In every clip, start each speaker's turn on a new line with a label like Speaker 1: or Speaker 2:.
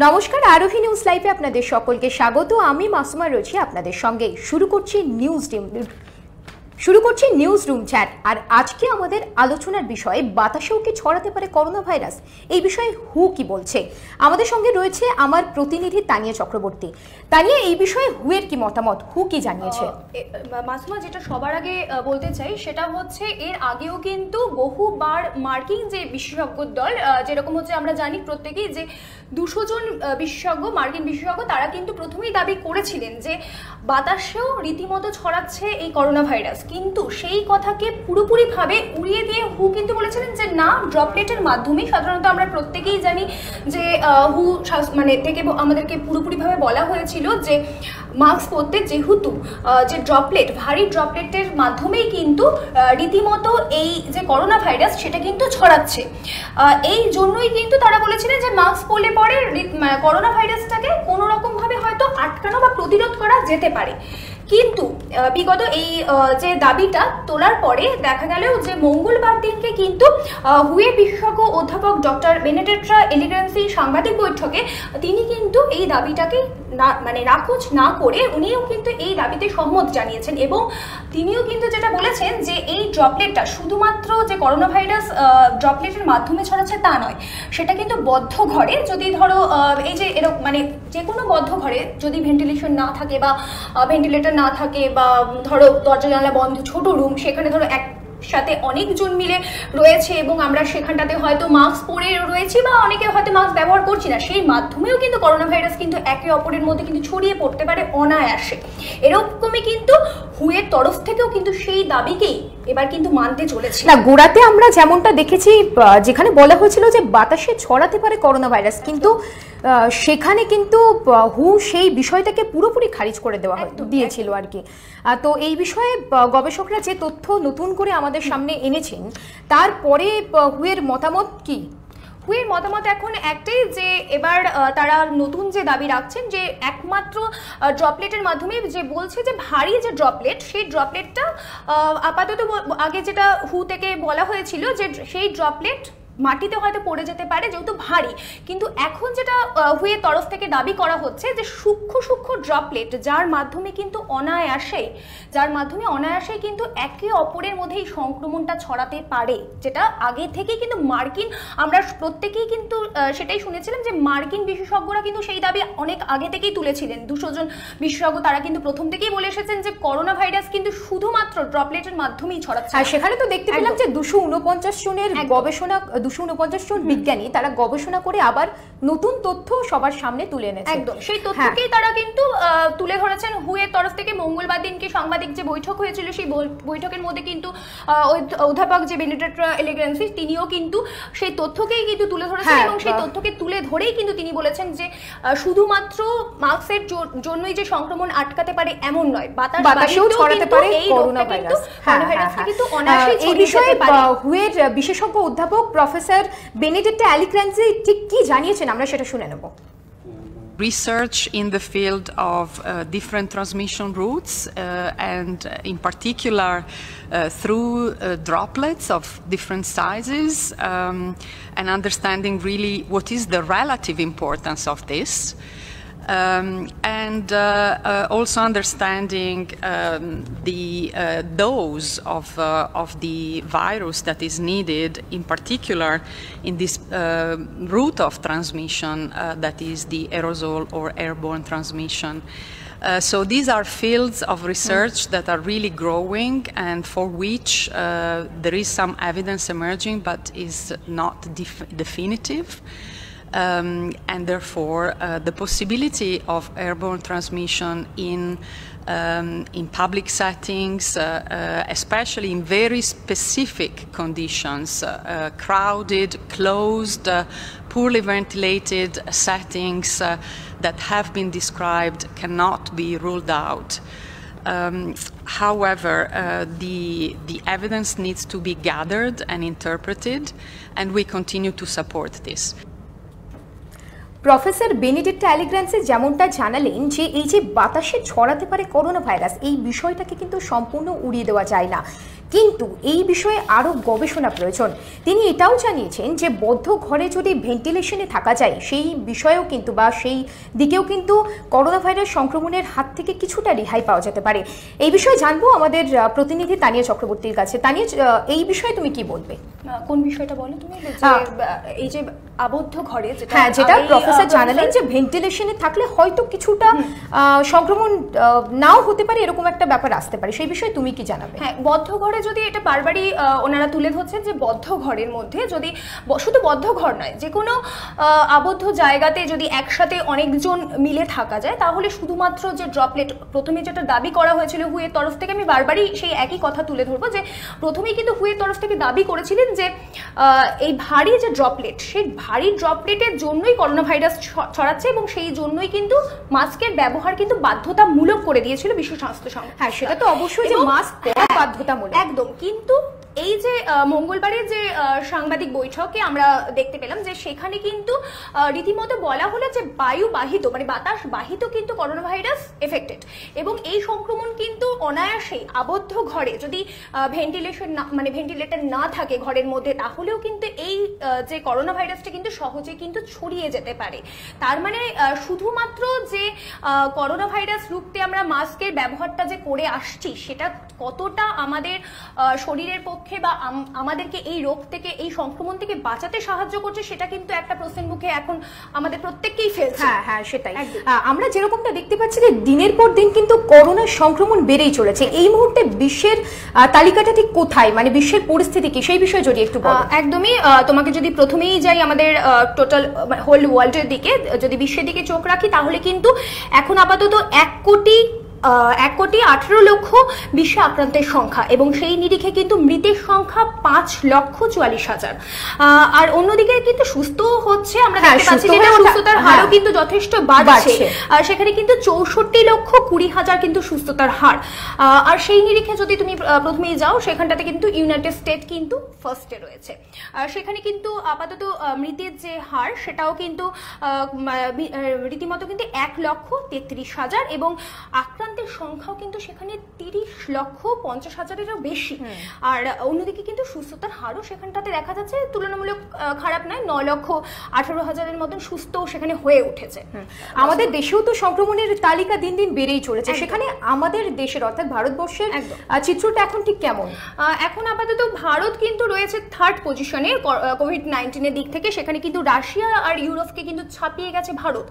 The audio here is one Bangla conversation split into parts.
Speaker 1: নমস্কার, আরোহী নিউজ লাইভে আপনাদের সকলকে স্বাগত। আমি মাসুমা রয়েছি আপনাদের সঙ্গে। শুরু করছি নিউজ রুম চ্যাট। আর আজকে আমাদের আলোচনার বিষয়, বাতাসেও কি ছড়াতে পারে করোনা ভাইরাস, এই বিষয়ে হু কি বলছে। আমাদের সঙ্গে রয়েছে আমার প্রতিনিধি তানিয়া চক্রবর্তী। তানিয়া, এই বিষয়ে হু এর কি মতামত, হু কি জানিয়েছে?
Speaker 2: মাসুমা, যেটা সবার আগে বলতে চাই সেটা হচ্ছে, এর আগেও কিন্তু বহুবার মার্কিন যে বিশেষজ্ঞ দল, যেরকম হচ্ছে আমরা জানি প্রত্যেকেই যে 200 জন বিশেষজ্ঞ, মার্কিন বিশেষজ্ঞ, তারা কিন্তু প্রথমেই দাবি করেছিলেন যে বাতাসেও রীতিমতো ছড়াচ্ছে এই করোনা ভাইরাস। কিন্তু সেই কথাকে পুরোপুরিভাবে উড়িয়ে দিয়ে হু কিন্তু বলেছিলেন যে না, ড্রপলেটের মাধ্যমে। সাধারণত আমরা প্রত্যেকেই জানি যে হু থেকে আমাদেরকে পুরোপুরিভাবে বলা হয়েছিল যে মাস্ক পরতে, যেহেতু যে ড্রপলেট, ভারী ড্রপলেটের মাধ্যমেই কিন্তু রীতিমতো এই যে করোনা ভাইরাস সেটা কিন্তু ছড়াচ্ছে। এই জন্যই কিন্তু তারা বলেছিলেন যে মাস্ক পরলে পরে করোনা ভাইরাসটাকে কোনো রকমভাবে হয়তো আটকানো বা প্রতিরোধ করা যেতে পারে। কিন্তু বিগত এই যে দাবিটা তোলার পরে দেখা গেল যে মঙ্গলবার দিনকে কিন্তু হুয়ের বিশেষজ্ঞ অধ্যাপক ডক্টর বেনেডিক্টা এলিগ্রেন্সি সাংবাদিক বৈঠকে তিনি কিন্তু এই দাবিটাকে নাকচ না করে উনিও কিন্তু এই দাবিতে সম্মত জানিয়েছেন। এবং তিনিও কিন্তু যেটা বলেছেন যে এই ড্রপলেটটা শুধুমাত্র যে করোনা ভাইরাস ড্রপলেটের মাধ্যমে ছড়াচ্ছে তা নয়, সেটা কিন্তু বদ্ধ ঘরে, যদি ধরো এই যে এরকম যে কোনো বদ্ধ ঘরে যদি ভেন্টিলেশন না থাকে বা ভেন্টিলেটর না থাকে, বা ধরো দরজা জানলা বন্ধ, ছোট রুম, সেখানে ধরো সাথে অনেকজন মিলে রয়েছে এবং আমরা সেখানটাতে হয়তো মাস্ক পরে রয়েছি বা অনেকে হয়তো মাস্ক ব্যবহার করছি না, সেই মাধ্যমেও কিন্তু করোনা ভাইরাস কিন্তু একে অপরের মধ্যে কিন্তু ছড়িয়ে পড়তে পারে অনায়াসে। এরকমই কিন্তু হুয়ের তরফ থেকেও কিন্তু সেই দাবিকেই এবার কিন্তু মানতে চলেছে।
Speaker 1: না, গোড়াতে আমরা যেমনটা দেখেছি, যেখানে বলা হয়েছিল যে বাতাসে ছড়াতে পারে করোনা ভাইরাস, কিন্তু সেখানে কিন্তু হু সেই বিষয়টাকে পুরোপুরি খারিজ করে দিয়েছিল আর কি। তো এই বিষয়ে গবেষকরা যে তথ্য নতুন করে আমাদের সামনে এনেছেন, তারপরে হুয়ের মতামত কি?
Speaker 2: হুয়ের মতামত এখন একটাই, যে এবার তারা নতুন যে দাবি রাখছেন যে একমাত্র ড্রপলেটের মাধ্যমে, যে বলছে যে ভারী যে ড্রপলেট, সেই ড্রপলেটটা আপাতত আগে যেটা হু থেকে বলা হয়েছিল যে সেই ড্রপলেট মাটিতে হয়তো পড়ে যেতে পারে যেহেতু ভারী, কিন্তু এখন যেটা হুয়ের তরফ থেকে দাবি করা হচ্ছে যে সূক্ষ্ম ড্রপলেট, যার মাধ্যমে কিন্তু একে অপরের মধ্যে এই সংক্রমণটা ছড়াতে পারে, যেটা আগে থেকে কিন্তু মার্কিন, আমরা প্রত্যেকেই কিন্তু সেটাই শুনেছিলাম যে মার্কিন বিশেষজ্ঞরা কিন্তু সেই দাবি অনেক আগে থেকেই তুলেছিলেন। 200 জন বিশেষজ্ঞ তারা কিন্তু প্রথম থেকেই বলে এসেছেন যে করোনা ভাইরাস কিন্তু শুধুমাত্র ড্রপলেটের মাধ্যমেই ছড়াচ্ছে।
Speaker 1: আর সেখানে তো দেখতে পেলাম যে 249 জনের গবেষণা, 249 জন বিজ্ঞানী তারা গবেষণা করে আবার নতুন তথ্য সবার সামনে তুলে এনেছে।
Speaker 2: একদম সেই তথ্যকেই তারা কিন্তু তুলে ধরেছেন। হুয়ের তরফ থেকে মঙ্গলবার দিনকে সাংবাদিক যে বৈঠক হয়েছিল, সেই বৈঠকের মধ্যে কিন্তু অধ্যাপক যে বেনেডিক্টা এলিগ্রেন্সি, তিনিও কিন্তু সেই তথ্যকেই কিন্তু তুলে ধরেছেন এবং সেই তথ্যকে তুলে ধরেই কিন্তু তিনি বলেছেন যে শুধুমাত্র মাস্কের জন্যই যে সংক্রমণ আটকাতে পারে এমন নয়,
Speaker 1: বাতাসেও ছড়াতে পারে করোনা ভাইরাস। এই বিষয়ে হুয়ের বিশেষজ্ঞ অধ্যাপক প্রফেসর বেনেডিক্টা এলিগ্রেন্সি ঠিক কি জানিয়েছেন আমরা সেটা শুনে নেব।
Speaker 3: Research in the field of different transmission routes and in particular through droplets of different sizes and understanding really what is the relative importance of this. And also understanding the dose of the virus that is needed, in particular in this route of transmission that is the aerosol or airborne transmission. So these are fields of research that are really growing and for which there is some evidence emerging but is not definitive. And therefore the possibility of airborne transmission in public settings, especially in very specific conditions, crowded, closed, poorly ventilated settings that have been described, cannot be ruled out. However, the evidence needs to be gathered and interpreted, and we continue to support this.
Speaker 1: Professor Benedetta Allegranzi যেমনটা জানালেন যে এই যে বাতাসে ছড়াতে পারে করোনা ভাইরাস, এই বিষয়টাকে কিন্তু সম্পূর্ণ উড়িয়ে দেওয়া যায় না। কিন্তু এই বিষয়ে আরও গবেষণা প্রয়োজন। তিনি এটাও জানিয়েছেন যে বদ্ধ ঘরে যদি ভেন্টিলেশনে থাকা যায় সেই বিষয়েও কিন্তু বা সেই দিকেও কিন্তু করোনা ভাইরাস সংক্রমণের হাত থেকে কিছুটা রেহাই পাওয়া যেতে পারে। এই বিষয়ে জানবো আমাদের প্রতিনিধি তানিয়া চক্রবর্তীর কাছে। তানিয়া, এই বিষয়ে তুমি কি বলবে?
Speaker 2: কোন বিষয়টা বলো তুমি? এই যে আবদ্ধ ঘরে
Speaker 1: যেটা প্রফেসর জানালেন যে ভেন্টিলেশনে থাকলে হয়তো কিছুটা সংক্রমণ নাও হতে পারে, এরকম একটা ব্যাপার আসতে পারে, সেই বিষয়ে তুমি কি জানাবে?
Speaker 2: হ্যাঁ, বদ্ধ ঘরে যদি এটা বারবারই ওনারা তুলে ধরছেন যে বদ্ধ ঘরের মধ্যে যদি শুধু বদ্ধ ঘর নয়, যে কোনো আবদ্ধ জায়গাতে যদি একসাথে অনেকজন মিলে থাকা যায় তাহলে শুধুমাত্র যে ড্রপলেট, প্রথমে যেটা দাবি করা হয়েছিল হুয়ের তরফ থেকে, আমি বারবারই সেই একই কথা তুলে ধরবো যে প্রথমেই কিন্তু হুয়ের তরফ থেকে দাবি করেছিলেন যে এই ভারী যে ড্রপলেট, সেই ভারী ড্রপলেটের জন্যই করোনা ভাইরাস ছড়াচ্ছে এবং সেই জন্যই কিন্তু মাস্কের ব্যবহার কিন্তু বাধ্যতামূলক করে দিয়েছিল বিশ্ব স্বাস্থ্য সংস্থা।
Speaker 1: হ্যাঁ, সেটা তো অবশ্যই যে মাস্ক পরা বাধ্যতামূলক,
Speaker 2: একদম। কিন্তু এই যে মঙ্গলবারের যে সাংবাদিক বৈঠকে আমরা দেখতে পেলাম যে সেখানে কিন্তু রীতিমতো বলা হলো যে বায়ু বাহিত মানে বাতাস বাহিত কিন্তু করোনা ভাইরাস এফেক্টেড, এবং এই সংক্রমণ কিন্তু অনায়াসেই আবদ্ধ ঘরে যদি ভেন্টিলেশন মানে ভেন্টিলেটর না থাকে ঘরের মধ্যে, তাহলেও কিন্তু এই যে করোনা ভাইরাসটা কিন্তু সহজে কিন্তু ছড়িয়ে যেতে পারে। তার মানে শুধুমাত্র যে করোনা ভাইরাস রুখতে আমরা মাস্কের ব্যবহারটা যে করে আসছি সেটা কতটা আমাদের শরীরের পক্ষে বা আমাদেরকে এই রোগ থেকে, এই সংক্রমণ থেকে বাঁচাতে সাহায্য করছে, সেটা কিন্তু একটা প্রশ্নের মুখে এখন আমাদের প্রত্যেককেই ফেলছে।
Speaker 1: হ্যাঁ, সেটাই। আমরা যেরকমটা দেখতে পাচ্ছি যে দিনের পর দিন কিন্তু করোনা সংক্রমণ বেড়েই চলেছে। এই মুহূর্তে বিশ্বের তালিকাটা ঠিক কোথায়, মানে বিশ্বের পরিস্থিতি কি, সেই বিষয়ে যদি একটু বলো।
Speaker 2: একদমই, তোমাকে যদি প্রথমেই যাই আমাদের টোটাল হোল ওয়ার্ল্ডের দিকে, যদি বিশ্বের দিকে চোখ রাখি তাহলে কিন্তু এখন আপাতত 1,18,00,000 বিশ্বে আক্রান্তের সংখ্যা, এবং সেই নিরিখে কিন্তু মৃতের সংখ্যা 5,44,000। আর অন্যদিকে কিন্তু সুস্থ হচ্ছে, আমরা দেখতে পাচ্ছি যে সুস্থতার হারও কিন্তু যথেষ্ট বাড়ছে। সেখানে কিন্তু 64,20,000 কিন্তু সুস্থতার হার। আর সেই নিরিখে যদি তুমি প্রথমেই যাও সেখানটাতে কিন্তু ইউনাইটেড স্টেট কিন্তু ফার্স্টে রয়েছে। সেখানে কিন্তু আপাতত মৃতের যে হার সেটাও কিন্তু রীতিমতো কিন্তু 1,33,000, এবং আক্রান্ত সংখ্যাও কিন্তু সেখানে 30,50,000-এরও বেশি। আর অন্যদিকে কিন্তু সুস্থতার হারও সেখানটাতে দেখা যাচ্ছে তুলনামূলক খারাপ নয়, 9,18,000-এর মতন সুস্থ সেখানে হয়ে উঠেছে।
Speaker 1: আমাদের দেশেও তো সংক্রমণের তালিকা দিন দিন বেড়েই চলেছে, সেখানে আমাদের দেশের অর্থাৎ ভারতবর্ষের চিত্রটা এখন ঠিক কেমন?
Speaker 2: এখন আপাতত ভারত কিন্তু রয়েছে 3rd পজিশনে কোভিড-19-এর দিক থেকে। সেখানে কিন্তু রাশিয়া আর ইউরোপকে কিন্তু ছাপিয়ে গেছে ভারত।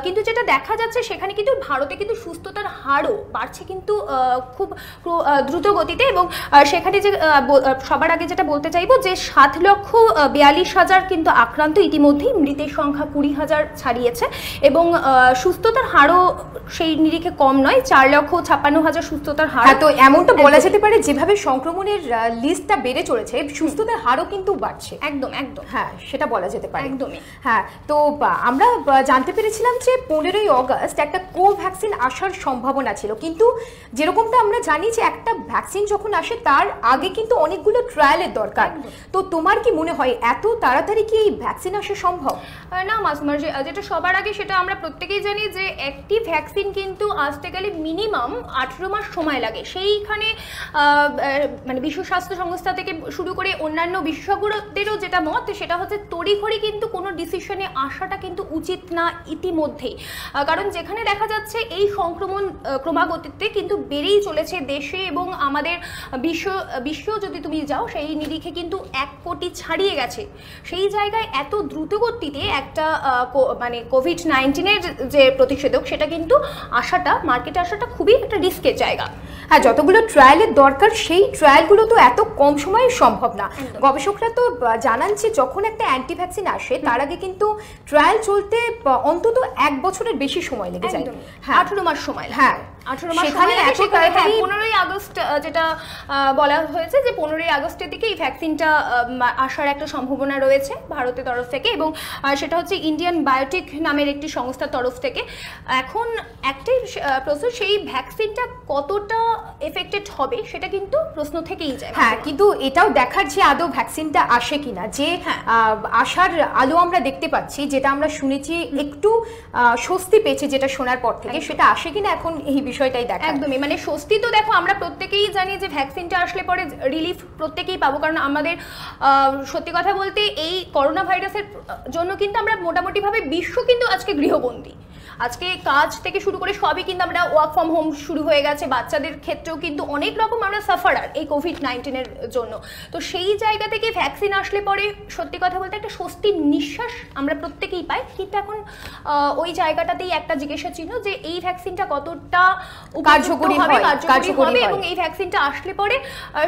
Speaker 2: কিন্তু যেটা দেখা যাচ্ছে সেখানে কিন্তু ভারতে কিন্তু সুস্থতার হারও বাড়ছে কিন্তু খুব দ্রুত গতিতে, এবং সেখানে যে সবার আগে যেটা বলতে চাইবো যে 7,42,000 কিন্তু আক্রান্ত, ইতিমধ্যেই মৃতের সংখ্যা 20,000 ছাড়িয়েছে, এবং সুস্থতার হারও সেই নিরিখে কম নয়, 4,56,000 সুস্থতার হার।
Speaker 1: তো এমনটা বলা যেতে পারে যেভাবে সংক্রমণের লিস্টটা বেড়ে চলেছে সুস্থতার হারও কিন্তু বাড়ছে।
Speaker 2: একদম।
Speaker 1: হ্যাঁ, সেটা বলা যেতে পারে
Speaker 2: একদমই।
Speaker 1: হ্যাঁ, তো আমরা জানতে পেরেছিলাম যে 15ই অগস্ট একটা কোভ্যাক্সিন আসার সম্ভাবনা ছিল, কিন্তু যেরকমটা আমরা জানি যে একটা ভ্যাকসিন যখন আসে তার আগে কিন্তু অনেকগুলো ট্রায়ালের দরকার। তো তোমার কি মনে হয় এত তাড়াতাড়ি কি এই ভ্যাকসিন আসা সম্ভব?
Speaker 2: না মাসুমার, যেটা সবার আগে সেটা আমরা প্রত্যেকেই জানি যে একটি ভ্যাকসিন কিন্তু আসতে গেলে মিনিমাম 18 মাস সময় লাগে। সেইখানে মানে বিশ্ব স্বাস্থ্য সংস্থা থেকে শুরু করে অন্যান্য বিশেষজ্ঞদেরও যেটা মত সেটা হচ্ছে তড়িঘড়ি কিন্তু কোনো ডিসিশনে আসাটা কিন্তু উচিত না ইতিমধ্যেই, কারণ যেখানে দেখা যাচ্ছে এই সংক্রমণ ক্রমাগতিতে কিন্তু বেড়েই চলেছে দেশে, এবং আমাদের বিশ্ব যদি তুমি যাও সেই নিরিখে কিন্তু 1 কোটি ছাড়িয়ে গেছে। সেই জায়গায় এত দ্রুত গতিতে একটা মানে কোভিড-19-এর যে প্রতিষেধক সেটা কিন্তু মার্কেটে আসাটা খুবই একটা রিস্কের জায়গা।
Speaker 1: হ্যাঁ, যতগুলো ট্রায়ালের দরকার সেই ট্রায়ালগুলো তো এত কম সময়ে সম্ভব না। গবেষকরা তো জানান যে যখন একটা অ্যান্টি ভ্যাকসিন আসে তার আগে কিন্তু ট্রায়াল চলতে অন্তত 1 বছরের বেশি সময় লেগে যায়।
Speaker 2: 18 মাস সময়।
Speaker 1: হ্যাঁ,
Speaker 2: 18 মাস সময় লাগে। 15ই আগস্ট যেটা বলা হয়েছে যে 15ই আগস্টের দিকে এই ভ্যাকসিনটা আসার একটা সম্ভাবনা রয়েছে ভারতের তরফ থেকে, এবং সেটা হচ্ছে ইন্ডিয়ান বায়োটেক নামের একটি সংস্থার তরফ থেকে। এখন একটাই প্রশ্ন, সেই ভ্যাকসিনটা কতটা এফেক্টেড হবে সেটা কিন্তু প্রশ্ন থেকেই যায়।
Speaker 1: হ্যাঁ, কিন্তু এটাও দেখার যে আদৌ ভ্যাকসিনটা আসে কিনা, যে আসার আলো আমরা দেখতে পাচ্ছি, যেটা আমরা শুনেছি একটু স্বস্তি পেয়েছে যেটা শোনার পর থেকে, সেটা আসে কিনা এখন এই বিষয়ে বিষয়টাই দেখা।
Speaker 2: একদমই, মানে স্বস্তি তো দেখো আমরা প্রত্যেকেই জানি যে ভ্যাকসিনটা আসলে পরে রিলিফ প্রত্যেকেই পাবো, কারণ আমাদের সত্যি কথা বলতে এই করোনা ভাইরাসের জন্য কিন্তু আমরা মোটামুটিভাবে বিশ্ব কিন্তু আজকে গৃহবন্দী। আজকে কাজ থেকে শুরু করে সবই কিন্তু আমরা ওয়ার্ক ফ্রম হোম শুরু হয়ে গেছে, বাচ্চাদের ক্ষেত্রেও কিন্তু অনেক রকম আমরা সাফারার এই কোভিড-19 জন্য। তো সেই জায়গা থেকে ভ্যাকসিন আসলে পরে সত্যি কথা বলতে একটা স্বস্তির নিঃশ্বাস আমরা প্রত্যেকেই পাই। কিন্তু এখন ওই জায়গাটাতেই একটা জিজ্ঞাসা চিহ্ন যে এই ভ্যাকসিনটা কতটা
Speaker 1: কার্যকরী হবে
Speaker 2: এবং এই ভ্যাকসিনটা আসলে পরে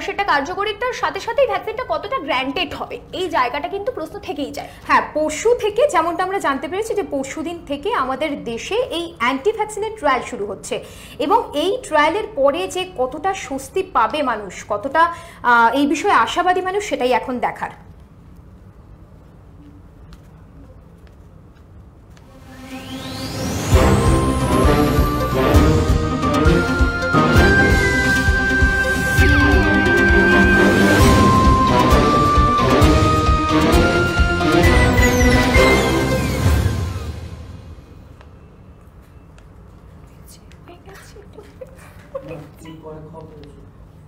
Speaker 2: সেটা কার্যকরিতার সাথে সাথে এই ভ্যাকসিনটা কতটা গ্র্যান্টেড হবে, এই জায়গাটা কিন্তু প্রশ্ন থেকেই যায়।
Speaker 1: হ্যাঁ, পরশু থেকে যেমনটা আমরা জানতে পেরেছি যে পরশুদিন থেকে আমাদের দেশে এই অ্যান্টি ভ্যাকসিনের ট্রায়াল শুরু হচ্ছে, এবং এই ট্রায়ালের পরে যে কতটা স্বস্তি পাবে মানুষ, কতটা এই বিষয়ে আশাবাদী মানুষ, সেটাই এখন দেখার।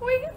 Speaker 2: হয়ে গেছে